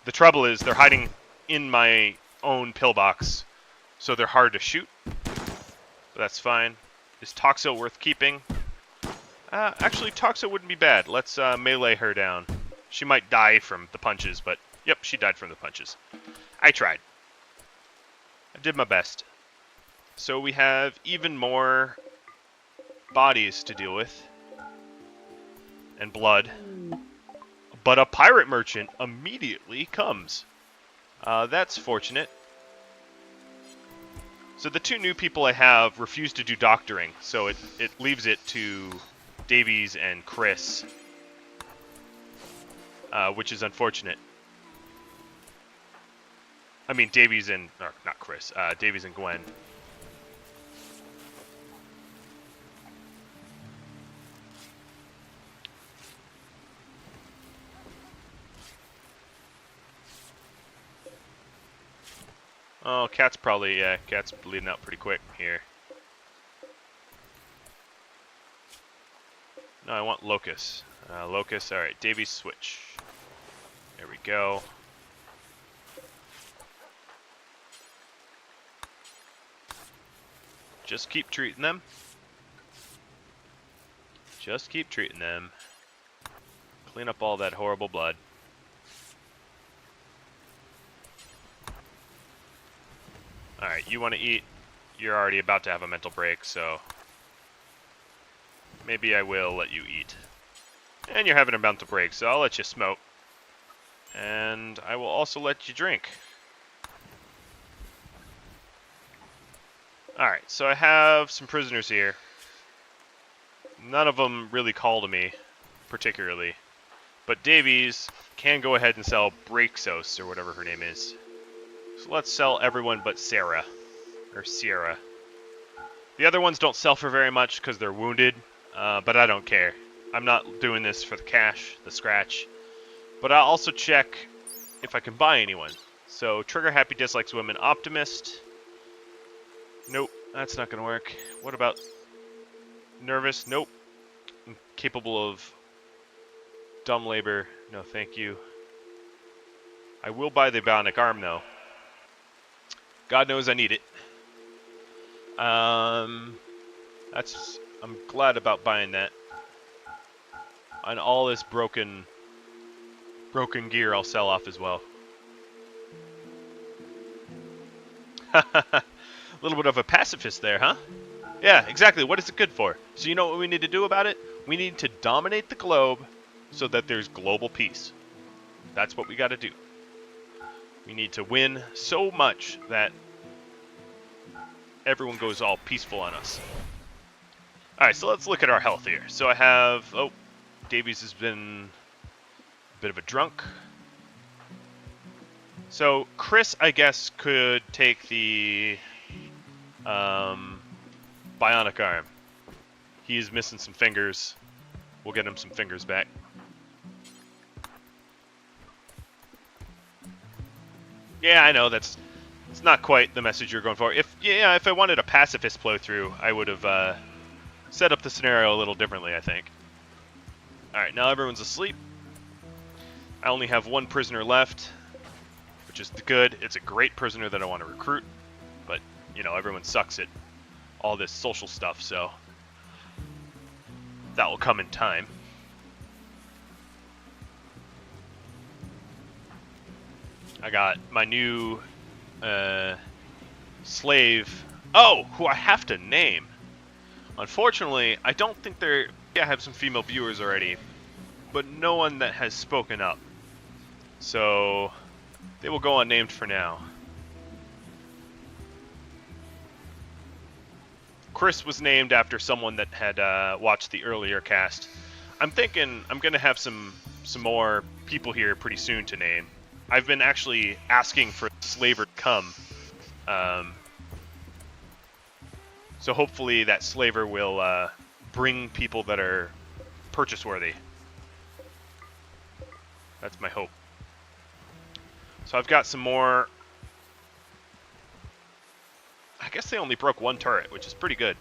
The trouble is they're hiding in my own pillbox, so they're hard to shoot. But that's fine. Is Toxo worth keeping? Actually, Toxo wouldn't be bad. Let's melee her down. She might die from the punches, but yep, she died from the punches. I tried. I did my best. So we have even more bodies to deal with. And blood. But a pirate merchant immediately comes. That's fortunate. So the two new people I have refuse to do doctoring, so it leaves it to Davies and Chris, which is unfortunate. I mean, Davies and... Or, not Chris. Davies and Gwen. Oh, Cat's probably... Yeah, Cat's bleeding out pretty quick here. No, I want Locust. Locust, alright. Davies, switch. There we go. Just keep treating them. Just keep treating them. Clean up all that horrible blood. Alright, you want to eat? You're already about to have a mental break, so... Maybe I will let you eat. And you're having a mental break, so I'll let you smoke. And I will also let you drink. Alright, so I have some prisoners here. None of them really call to me, particularly. But Davies can go ahead and sell Braxos, or whatever her name is. So let's sell everyone but Sarah. Or Sierra. The other ones don't sell for very much because they're wounded, but I don't care. I'm not doing this for the cash, the scratch. But I'll also check if I can buy anyone. So, Trigger Happy dislikes women. Optimist. Nope, that's not going to work. What about nervous? Nope. Incapable of dumb labor. No, thank you. I will buy the bionic arm, though. God knows I need it. I'm glad about buying that. And all this broken gear I'll sell off as well. A little bit of a pacifist there, huh? Yeah, exactly. What is it good for? So you know what we need to do about it? We need to dominate the globe so that there's global peace. That's what we got to do. We need to win so much that everyone goes all peaceful on us. Alright, so let's look at our health here. So I have... Oh, Davies has been a bit of a drunk. So Chris, I guess, could take the bionic arm. He's missing some fingers. We'll get him some fingers back. Yeah, I know it's not quite the message you're going for. If I wanted a pacifist flow through, I would have set up the scenario a little differently, I think. All right, now everyone's asleep. I only have one prisoner left, which is good. It's a great prisoner that I want to recruit, but you know, everyone sucks at all this social stuff, so that will come in time. I got my new slave. Oh, who I have to name. Unfortunately, I don't think they're... Yeah, I have some female viewers already, but no one that has spoken up. So they will go unnamed for now. Chris was named after someone that had watched the earlier cast. I'm thinking I'm going to have some more people here pretty soon to name. I've been actually asking for Slaver to come. So hopefully that Slaver will bring people that are purchase-worthy. That's my hope. So I've got some more... I guess they only broke one turret, which is pretty good.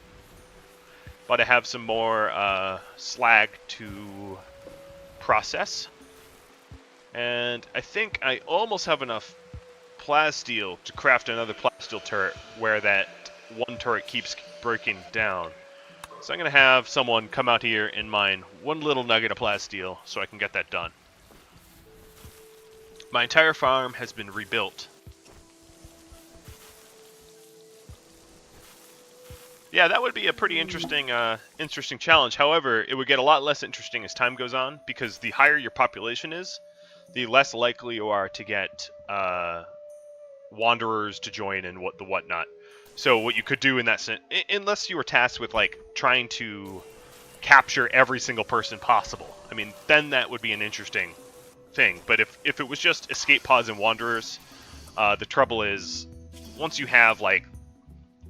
But I have some more slag to process. And I think I almost have enough plasteel to craft another plasteel turret where that one turret keeps breaking down. So I'm going to have someone come out here and mine one little nugget of plasteel so I can get that done. My entire farm has been rebuilt. Yeah, that would be a pretty interesting challenge. However, it would get a lot less interesting as time goes on, because the higher your population is, the less likely you are to get wanderers to join and whatnot. So what you could do in that sense, unless you were tasked with like trying to capture every single person possible, I mean, then that would be an interesting thing. But if it was just escape pods and wanderers, the trouble is once you have like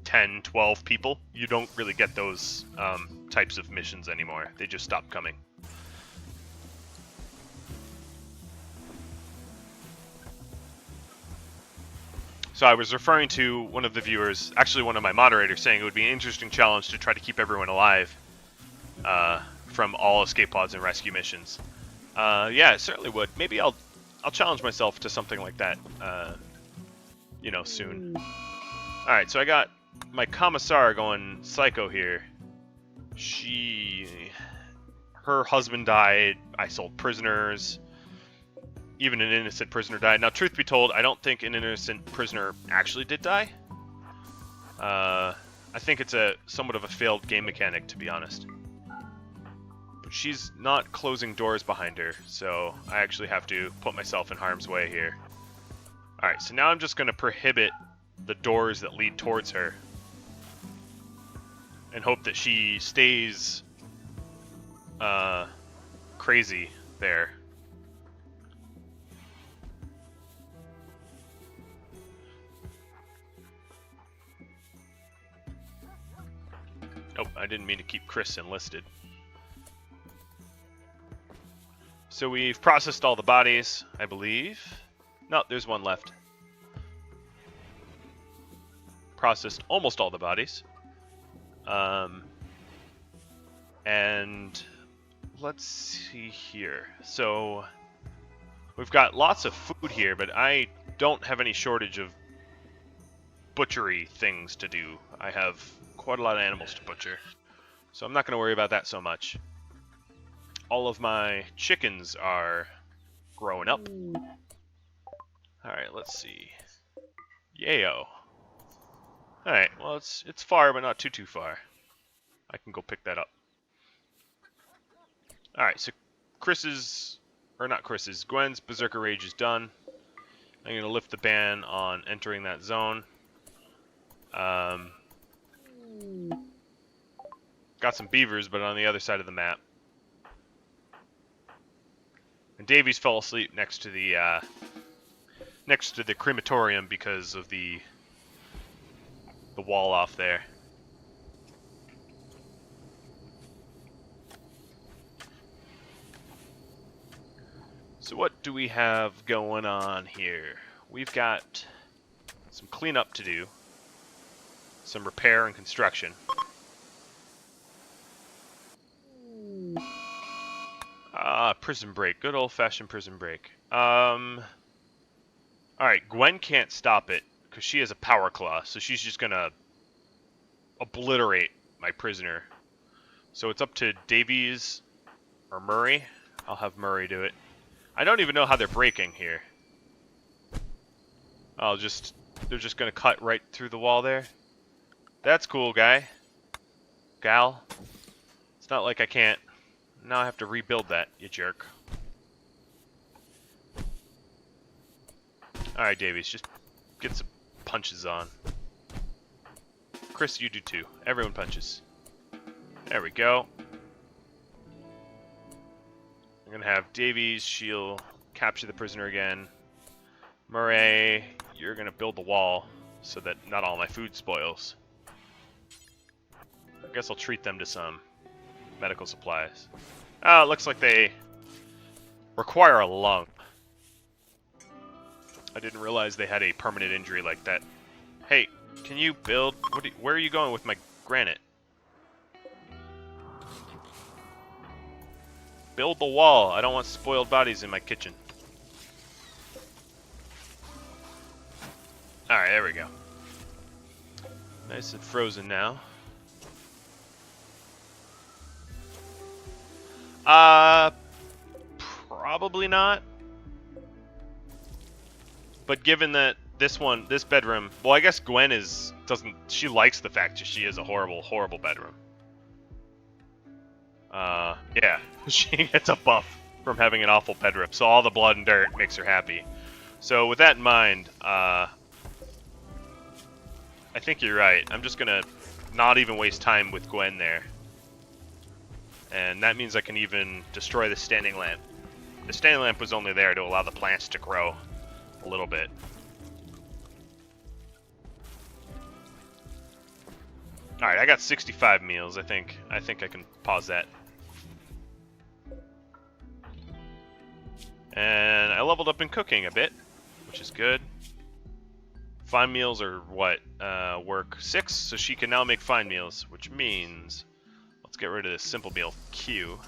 10, 12 people, you don't really get those types of missions anymore. They just stop coming. So I was referring to one of the viewers, actually one of my moderators, saying it would be an interesting challenge to try to keep everyone alive from all escape pods and rescue missions. Yeah, it certainly would. Maybe I'll challenge myself to something like that, soon. All right, so I got my commissar going psycho here. Her husband died. I sold prisoners. Even an innocent prisoner died. Now, truth be told, I don't think an innocent prisoner actually did die. I think it's somewhat of a failed game mechanic, to be honest. But she's not closing doors behind her, so I actually have to put myself in harm's way here. Alright, so now I'm just going to prohibit the doors that lead towards her. And hope that she stays crazy there. Oh, I didn't mean to keep Chris enlisted. So we've processed all the bodies, I believe. No, there's one left. Processed almost all the bodies. And let's see here. So we've got lots of food here, but I don't have any shortage of butchery things to do. I have quite a lot of animals to butcher, so I'm not going to worry about that so much. All of my chickens are growing up. Alright, let's see. Yayo. Alright, well it's far, but not too far. I can go pick that up. Alright, so Gwen's Berserker Rage is done. I'm going to lift the ban on entering that zone. Got some beavers, but on the other side of the map. And Davies fell asleep next to the crematorium because of the wall off there. So what do we have going on here? We've got some cleanup to do, some repair and construction. Prison break. Good old-fashioned prison break. Alright, Gwen can't stop it, because she has a power claw, so she's just gonna obliterate my prisoner. So it's up to Davies or Murray. I'll have Murray do it. I don't even know how they're breaking here. They're just gonna cut right through the wall there. That's cool, guy. Gal. It's not like I can't. Now I have to rebuild that, you jerk. Alright, Davies, just get some punches on. Chris, you do too. Everyone punches. There we go. I'm gonna have Davies, she'll capture the prisoner again. Murray, you're gonna build the wall so that not all my food spoils. I guess I'll treat them to some medical supplies. Oh, it looks like they require a lung. I didn't realize they had a permanent injury like that. Hey, can you build? Where are you going with my granite? Build the wall. I don't want spoiled bodies in my kitchen. Alright, there we go. Nice and frozen now. Probably not. But given that this bedroom, well, I guess Gwen she likes the fact that she is a horrible, horrible bedroom. Yeah, she gets a buff from having an awful bedroom, so all the blood and dirt makes her happy. So with that in mind, I think you're right. I'm just gonna not even waste time with Gwen there. And that means I can even destroy the standing lamp. The standing lamp was only there to allow the plants to grow a little bit. Alright, I got 65 meals. I think I can pause that. And I leveled up in cooking a bit, which is good. Fine meals are what? Work 6, so she can now make fine meals, which means let's get rid of this simple meal queue.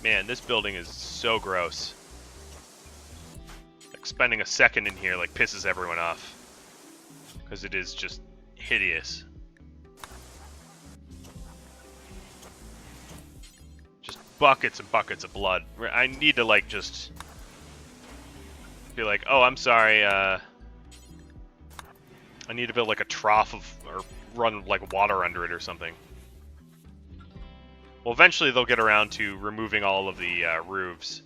Man, this building is so gross. Like, spending a second in here like pisses everyone off. Because it is just hideous. Just buckets and buckets of blood. I need to like just be like, oh, I'm sorry, I need to build like a trough or run like water under it or something. Well, eventually they'll get around to removing all of the roofs,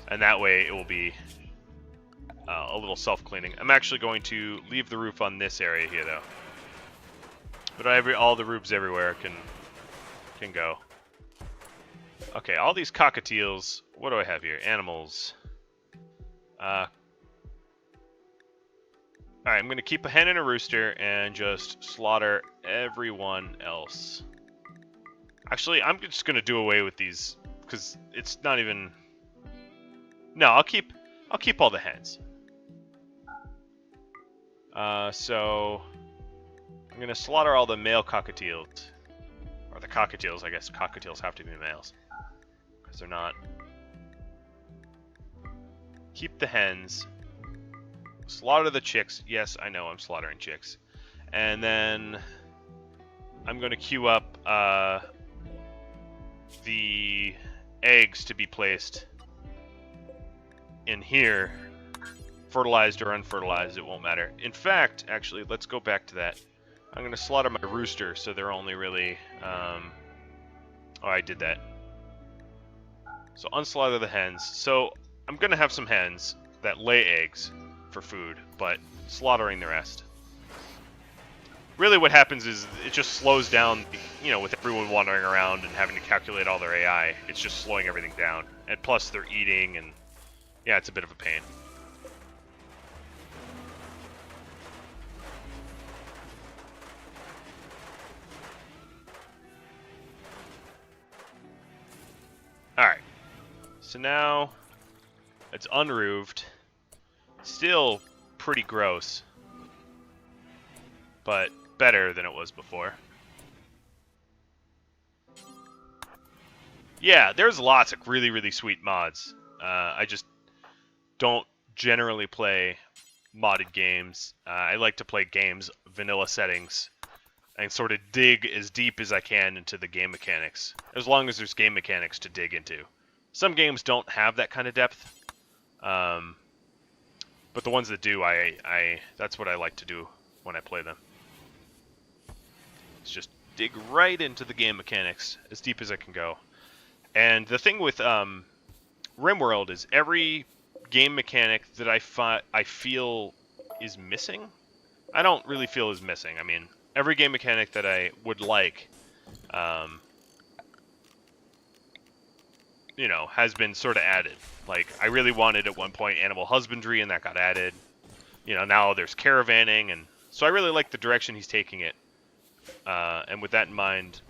and that way it will be a little self-cleaning. I'm actually going to leave the roof on this area here, though. But all the roofs everywhere can go. Okay, all these cockatiels. What do I have here? Animals. Alright, I'm going to keep a hen and a rooster and just slaughter everyone else. Actually, I'm just going to do away with these because it's not even... No, I'll keep all the hens. So I'm going to slaughter all the male cockatiels. Or the cockatiels, I guess. Cockatiels have to be males. Because they're not. Keep the hens. Slaughter the chicks. Yes, I know I'm slaughtering chicks. And then I'm going to queue up the eggs to be placed in here. Fertilized or unfertilized, it won't matter. In fact, actually, let's go back to that. I'm going to slaughter my rooster, so they're only really... oh, I did that. So unslaughter the hens. So I'm going to have some hens that lay eggs for food, but slaughtering the rest. Really what happens is it just slows down, you know, with everyone wandering around and having to calculate all their AI. It's just slowing everything down. And plus they're eating, and yeah, it's a bit of a pain. Alright, so now it's unroofed. Still pretty gross, but better than it was before. Yeah, there's lots of really, really sweet mods. I just don't generally play modded games. I like to play games, vanilla settings, and sort of dig as deep as I can into the game mechanics, as long as there's game mechanics to dig into. Some games don't have that kind of depth, but the ones that do, that's what I like to do when I play them. It's just dig right into the game mechanics as deep as I can go. And the thing with RimWorld is every game mechanic that I feel is missing, I don't really feel is missing. I mean, every game mechanic that I would like, you know, has been sort of added. Like, I really wanted at one point animal husbandry, and that got added. You know, now there's caravanning, and so I really like the direction he's taking it. And with that in mind,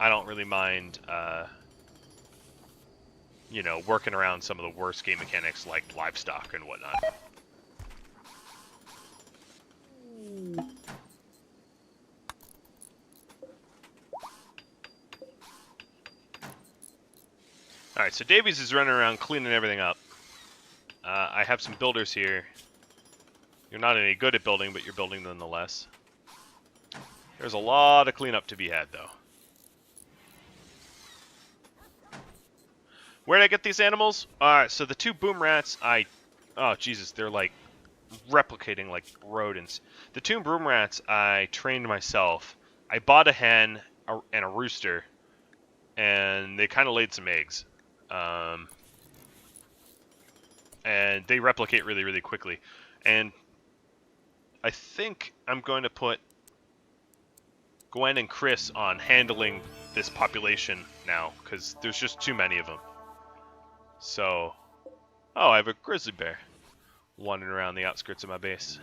I don't really mind, you know, working around some of the worst game mechanics like livestock and whatnot. Alright, so Davies is running around cleaning everything up. I have some builders here. You're not any good at building, but you're building nonetheless. There's a lot of cleanup to be had, though. Where did I get these animals? Alright, so the 2 boom rats, oh, Jesus, they're like replicating like rodents. The 2 boom rats I trained myself. I bought a hen and a rooster, and they kind of laid some eggs. And they replicate really, really quickly. And I think I'm going to put Gwen and Chris on handling this population now, because there's just too many of them. So, oh, I have a grizzly bear wandering around the outskirts of my base.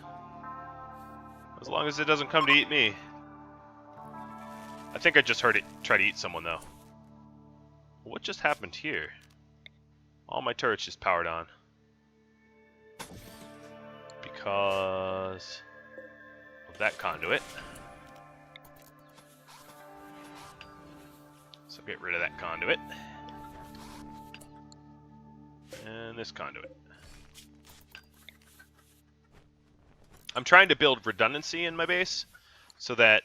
As long as it doesn't come to eat me. I think I just heard it try to eat someone, though. What just happened here? All my turrets just powered on. Because of that conduit. So get rid of that conduit. And this conduit. I'm trying to build redundancy in my base so that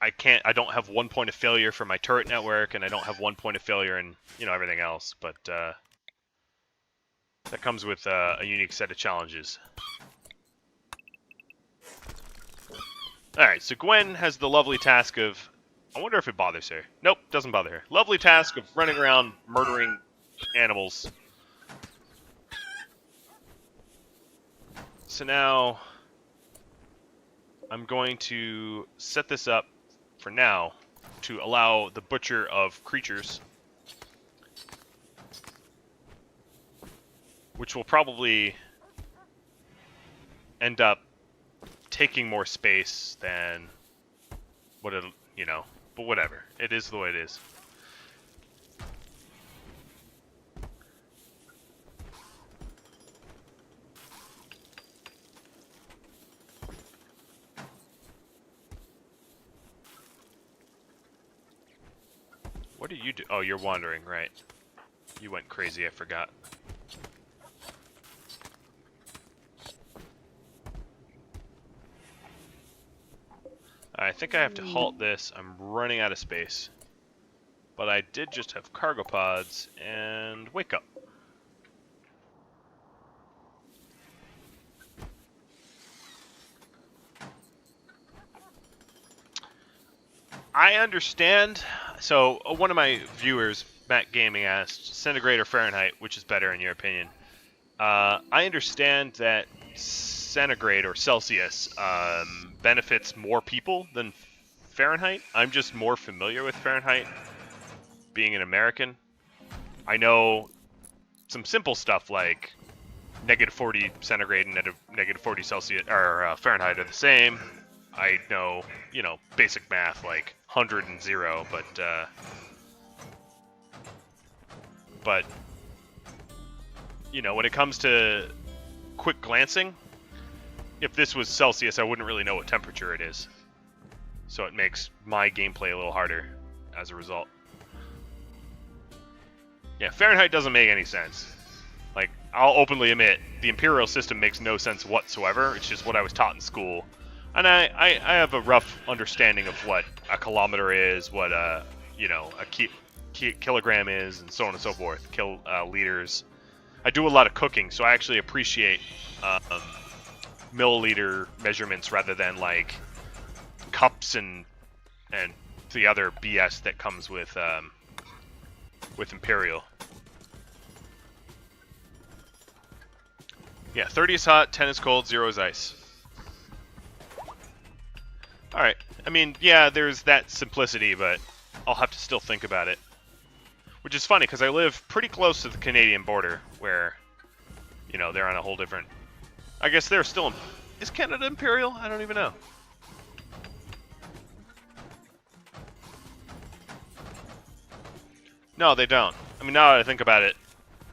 I don't have 1 point of failure for my turret network, and I don't have 1 point of failure in, you know, everything else, but that comes with a unique set of challenges. Alright, so Gwen has the lovely task of, I wonder if it bothers her. Nope, doesn't bother her. Lovely task of running around murdering animals. So now I'm going to set this up for now to allow the butcher of creatures, which will probably end up taking more space than what it, you know, but whatever. It is the way it is. What do you do? Oh, you're wandering, right. You went crazy, I forgot. I think I have to halt this. I'm running out of space. But I did just have cargo pods, and wake up. I understand. So, one of my viewers, Matt Gaming, asked, Centigrade or Fahrenheit, which is better in your opinion? I understand that Centigrade or Celsius benefits more people than Fahrenheit. I'm just more familiar with Fahrenheit, being an American. I know some simple stuff like -40 centigrade and -40 Celsius or Fahrenheit are the same. I know, you know, basic math like 100 and 0, but you know, when it comes to quick glancing, if this was Celsius, I wouldn't really know what temperature it is. So it makes my gameplay a little harder as a result. Yeah, Fahrenheit doesn't make any sense. Like, I'll openly admit, the Imperial system makes no sense whatsoever. It's just what I was taught in school. And I have a rough understanding of what a kilometer is, what you know, a kilogram is, and so on and so forth. Liters. I do a lot of cooking, so I actually appreciate milliliter measurements rather than like cups and the other BS that comes with Imperial. Yeah, 30 is hot, 10 is cold, 0 is ice. Alright, I mean, yeah, there's that simplicity, but I'll have to still think about it. Which is funny, because I live pretty close to the Canadian border, where, you know, they're on a whole different... I guess they're still... Is Canada Imperial? I don't even know. No, they don't. I mean, now that I think about it,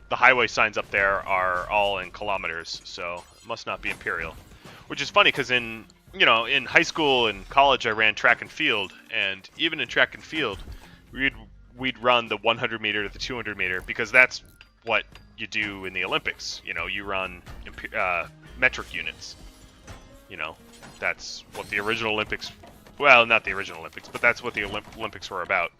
the highway signs up there are all in kilometers, so it must not be Imperial. Which is funny, because in high school and college I ran track and field, and even in track and field, we'd run the 100 meter to the 200 meter because that's what you do in the Olympics. You know, you run metric units. You know, that's what the original Olympics. Well, not the original Olympics, but that's what the Olympics were about.